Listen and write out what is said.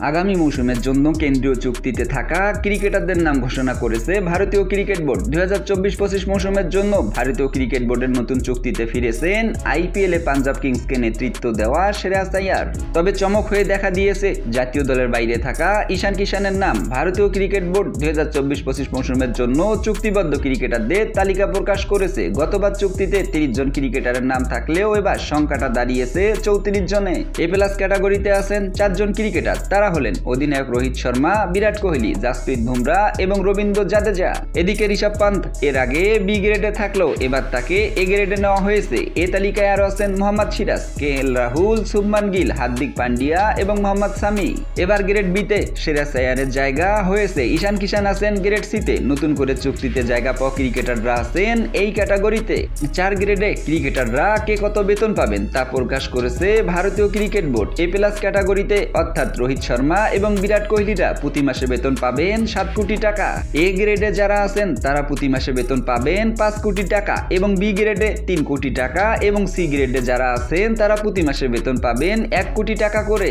আগামী মৌসুমের জন্য কেন্দ্রীয় চুক্তিতে থাকা ক্রিকেটারদের নাম ঘোষণা করেছে ভারতীয় ক্রিকেট বোর্ড। 2024-25 মৌসুমের জন্য ভারতীয় ক্রিকেট বোর্ডের নতুন চুক্তিতে ফিরেছেন আইপিএলে পাঞ্জাব কিংসকে নেতৃত্ব দেওয়া শ্রেয়াস আইয়ার। তবে চমক হয়ে দেখা দিয়েছে জাতীয় দলের বাইরে থাকা ঈশান কিষানের নাম। ভারতীয় ক্রিকেট বোর্ড 2024-25 মৌসুমের জন্য চুক্তিবদ্ধ ক্রিকেটারদের তালিকা প্রকাশ করেছে। গতবার চুক্তিতে 30 জন ক্রিকেটারের নাম থাকলেও এবার সংখ্যাটা দাঁড়িয়েছে 34 জনে। এ প্লাস ক্যাটাগরিতে আছেন 4 জন ক্রিকেটার। তারা হলেন অধিনায়ক রোহিত শর্মা, বিরাট কোহলি, জাসপ্রীত বুমরা এবং রবীন্দ্র জাদেজা। এদিকে ঋষভ পান্ত এর আগে বি গ্রেডে থাকলেও এবার তাকে এ গ্রেডে নেওয়া হয়েছে। এ তালিকায় আরো আছেন মোহাম্মদ সিরাজ, কেএল রাহুল, শুভমান গিল, হার্দিক পান্ডিয়া এবং মোহাম্মদ সামি। এবার গ্রেড বিতে শ্রেয়াস আইয়ারের জায়গা হয়েছে। ঈশান কিষান আছেন গ্রেড সিতে। নতুন করে চুক্তিতে জায়গা পাওয়া ক্রিকেটাররা আছেন এই ক্যাটাগরিতে। 4 গ্রেডে ক্রিকেটাররা কে কত বেতন পাবেন তা প্রকাশ করেছে ভারতীয় ক্রিকেট বোর্ড। এ প্লাস ক্যাটাগরিতে অর্থাৎ রোহিত শর্মা এবং বিরাট কোহলিরা প্রতি মাসে বেতন পাবেন 7 কোটি টাকা। এ গ্রেডে যারা আছেন তারা প্রতি মাসে বেতন পাবেন 5 কোটি টাকা এবং বি গ্রেডে 3 কোটি টাকা এবং সি গ্রেডে যারা আছেন তারা প্রতি মাসে বেতন পাবেন 1 কোটি টাকা করে।